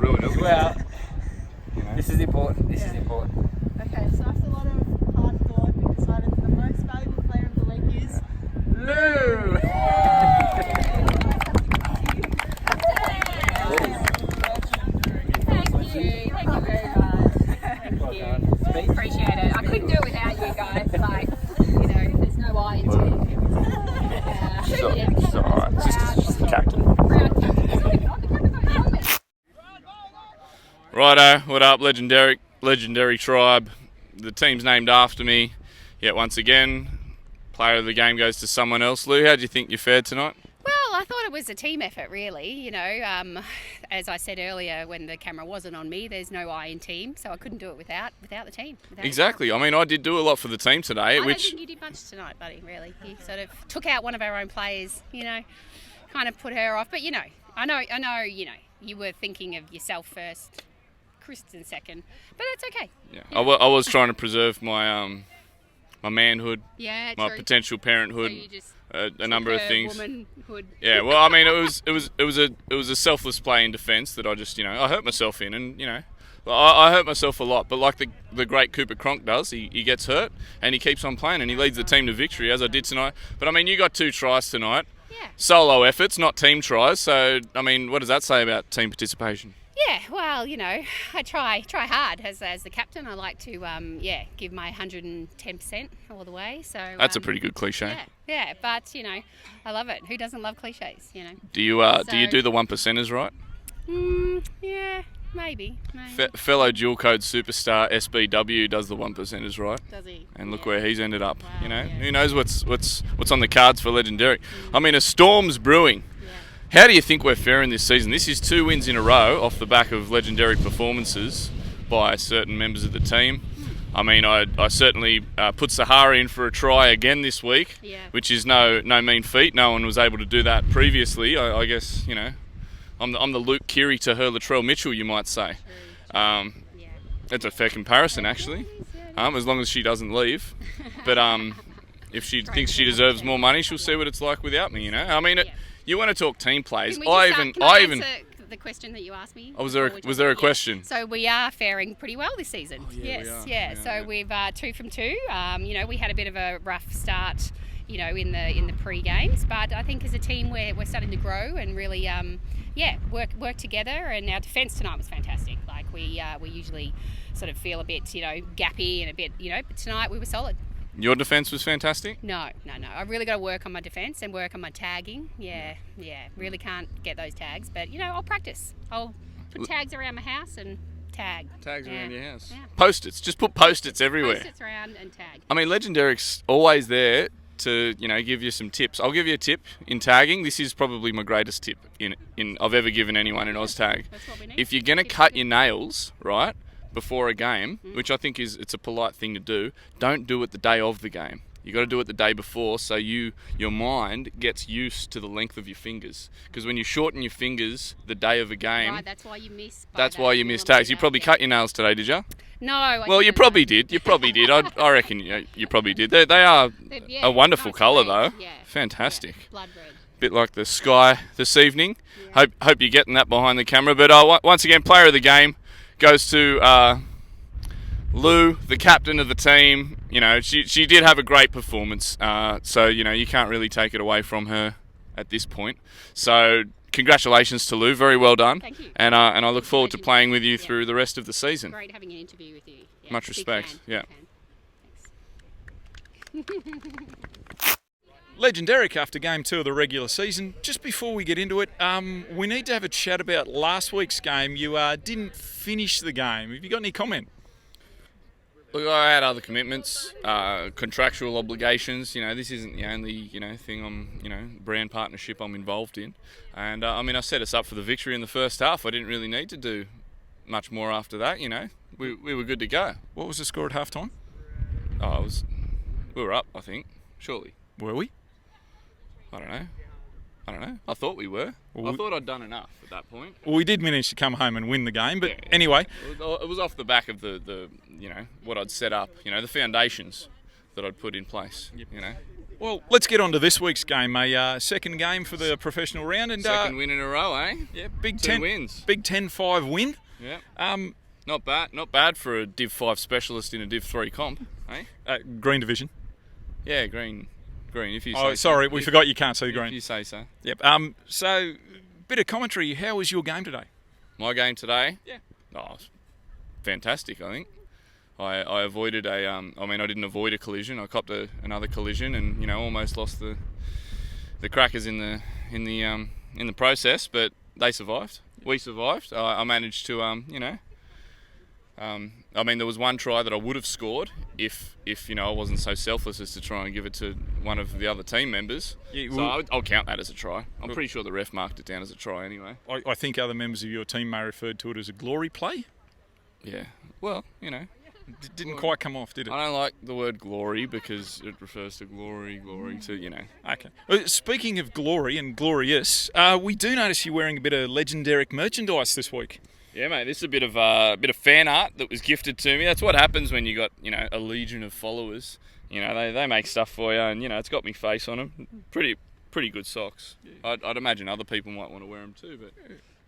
ruin it. Well, You know? this is important. This is important. Okay, so after a lot of hard thought, we decided the most valuable player of the week is Lou! Thank you very much. Thank you. Appreciate it. I couldn't do it without you guys. Like, you know, there's no I in team. It's alright. It's just the captain. Righto, what up, legendary tribe? The team's named after me. Yet once again, player of the game goes to someone else. Lou, how do you think you fared tonight? Well, I thought it was a team effort, really. You know, as I said earlier, when the camera wasn't on me, there's no I in team, so I couldn't do it without the team. Exactly. I mean, I did do a lot for the team today, I don't which think you did much tonight, buddy. Really, you sort of took out one of our own players. You know, kind of put her off. But you know, I know. You know, you were thinking of yourself first, Kristen second, but that's okay. yeah, I was trying to preserve my my manhood, Yeah, my true. potential parenthood, So you just a number of her things. Womanhood. Yeah, well, I mean, it was a selfless play in defence that I just, you know, I hurt myself in, and you know, I hurt myself a lot. But like the great Cooper Cronk does, he gets hurt and he keeps on playing and he leads the team to victory, as I did tonight. But I mean, you got 2 tries tonight, Yeah. solo efforts, not team tries. So I mean, what does that say about team participation? Yeah, well, you know, I try hard as the captain. I like to, give my 110% all the way. So That's a pretty good cliche. Yeah, but you know, I love it. Who doesn't love cliches? You know. Do you do the 1%ers right? Yeah, maybe. Fellow dual code superstar SBW does the 1%ers right. Does he? And look Yeah. where he's ended up. Wow, You know, yeah. who knows what's on the cards for Legendary? I mean, a storm's brewing. How do you think we're faring this season? This is 2 wins in a row off the back of legendary performances by certain members of the team. I mean, I certainly put Sahara in for a try again this week, which is no mean feat. No one was able to do that previously. I guess, you know, I'm the Luke Keary to her Latrell Mitchell, you might say. That's a fair comparison, actually, as long as she doesn't leave. But if she thinks she deserves more money, she'll see what it's like without me, you know? I mean, you want to talk team plays. Can I answer the question that you asked me? Was there a question? So we are faring pretty well this season. yeah, Yes, we are. So we've 2 from 2. You know, we had a bit of a rough start, you know, in the pre-games, but I think as a team we're starting to grow and really work together. And our defence tonight was fantastic. Like we usually sort of feel a bit, you know, gappy and a bit, you know, but tonight we were solid. Your defence was fantastic? No. I really got to work on my defence and work on my tagging. Yeah. Really can't get those tags, but you know, I'll practice. I'll put tags around my house and tag. Tags around your house. Yeah. Post-its. Just put post-its everywhere. Post-its around and tag. I mean, Legendary's always there to, you know, give you some tips. I'll give you a tip in tagging. This is probably my greatest tip in I've ever given anyone in OZTAG. That's what we need. If you're going to cut your nails, right, before a game, which I think it's a polite thing to do, don't do it the day of the game. You got to do it the day before, so your mind gets used to the length of your fingers. Because when you shorten your fingers the day of a game, Right, that's why you miss. that's why you miss tags. You probably cut your nails today, did you? No. Well, you probably did. You probably did. I reckon you probably did. They are a wonderful nice colour, red, though. yeah. Fantastic. Yeah, blood red. Bit like the sky this evening. Hope you're getting that behind the camera. But once again, player of the game goes to Lou, the captain of the team. You know, she did have a great performance. So, you know, you can't really take it away from her at this point. So, congratulations to Lou. Very well done. Thank you. And I look forward to playing with you through the rest of the season. Great having an interview with you. Yeah, Much big respect, fan, yeah. big fan. Legendaric after game 2 of the regular season. Just before we get into it, we need to have a chat about last week's game. You didn't finish the game. Have you got any comment? Look, I had other commitments, contractual obligations. You know, this isn't the only thing brand partnership I'm involved in. And I mean, I set us up for the victory in the first half. I didn't really need to do much more after that. You know, we were good to go. What was the score at halftime? We were up, I think, surely. Were we? I don't know. I thought we were. Well, I thought I'd done enough at that point. Well, we did manage to come home and win the game, but Yeah. anyway. It was off the back of the what I'd set up, the foundations that I'd put in place, Well, let's get on to this week's game. A second game for the professional round, and Second win in a row, eh? yeah, Big Two Ten wins. Big 10-5 win. Yeah. Not bad for a Div 5 specialist in a Div 3 comp, eh? Green division. Yeah, green. If you say Oh, so. sorry, we forgot you can't see the If green. you say so. Yep. So, bit of commentary. How was your game today? My game today? Yeah. Oh, it's fantastic, I think. I avoided I didn't avoid a collision. I copped another collision, and almost lost the crackers in the process, but they survived. We survived. I managed to there was one try that I would have scored if I wasn't so selfless as to try and give it to one of the other team members. Yeah, So I'll count that as a try. I'm pretty sure the ref marked it down as a try anyway. I think other members of your team may have referred to it as a glory play. Yeah. Well, Didn't quite come off, did it? I don't like the word glory because it refers to glory to. Okay. Speaking of glory and glorious, we do notice you wearing a bit of legendary merchandise this week. Yeah, mate. This is a bit of fan art that was gifted to me. That's what happens when you got a legion of followers. They make stuff for you, and it's got me face on them. Pretty good socks. I'd imagine other people might want to wear them too, but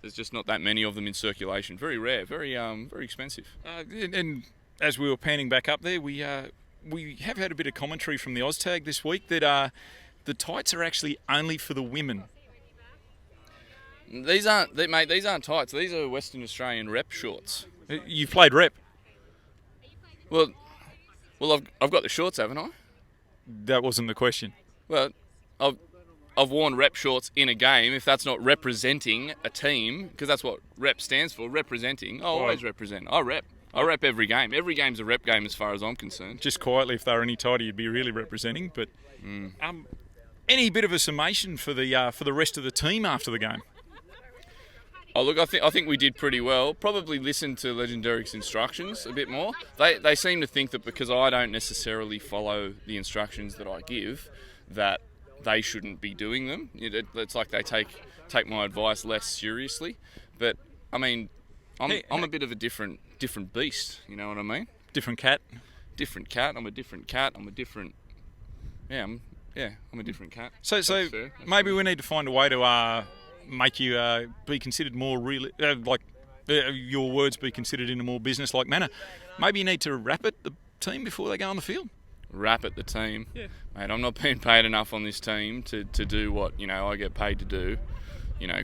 there's just not that many of them in circulation. Very rare. Very expensive. And as we were panning back up there, we have had a bit of commentary from the OZTAG this week that the tights are actually only for the women. These aren't tights. These are Western Australian rep shorts. You've played rep. Well, I've got the shorts, haven't I? That wasn't the question. Well, I've worn rep shorts in a game. If that's not representing a team, because that's what rep stands for, representing. I always represent. I rep every game. Every game's a rep game as far as I'm concerned. Just quietly, if they were any tighter, you'd be really representing. But any bit of a summation for the rest of the team after the game? Oh, look, I think we did pretty well. Probably listened to Legendary's instructions a bit more. They seem to think that because I don't necessarily follow the instructions that I give, that they shouldn't be doing them. It's like they take my advice less seriously. But I mean, I'm a bit of a different beast. You know what I mean? Different cat. Different cat. I'm a different cat. I'm a different cat. So That's fair. maybe we need to find a way to make you be considered more your words be considered in a more business-like manner. Maybe you need to rap at the team before they go on the field. Rap at the team. Yeah. Mate, I'm not being paid enough on this team to do what I get paid to do.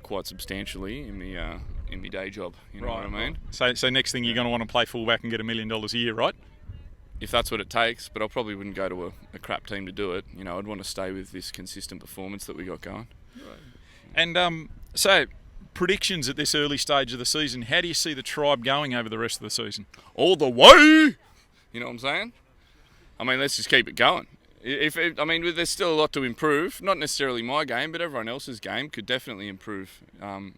Quite substantially in my day job. You know what I mean? So next thing you're going to want to play fullback and get $1 million a year, right? If that's what it takes, but I probably wouldn't go to a crap team to do it. I'd want to stay with this consistent performance that we got going. And so, predictions at this early stage of the season. How do you see the tribe going over the rest of the season? All the way! You know what I'm saying? I mean, let's just keep it going. There's still a lot to improve. Not necessarily my game, but everyone else's game could definitely improve. And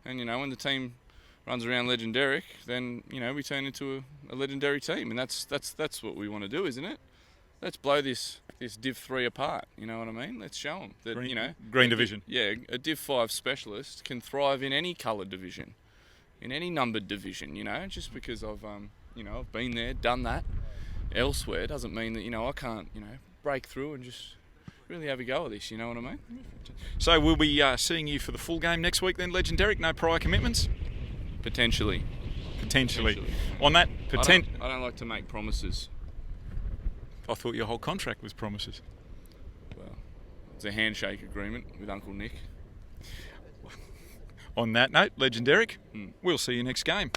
when the team runs around legendary, then we turn into a legendary team, and that's what we want to do, isn't it? Let's blow this Div 3 apart. You know what I mean? Let's show them that Green division. A Div 5 specialist can thrive in any coloured division, in any numbered division. Just because I've been there, done that elsewhere, doesn't mean that I can't break through and just really have a go at this. You know what I mean? So we'll be seeing you for the full game next week then, Legendary? No prior commitments? Potentially. On that, I don't like to make promises. I thought your whole contract was promises. Well, it's a handshake agreement with Uncle Nick. On that note, Legendary, we'll see you next game.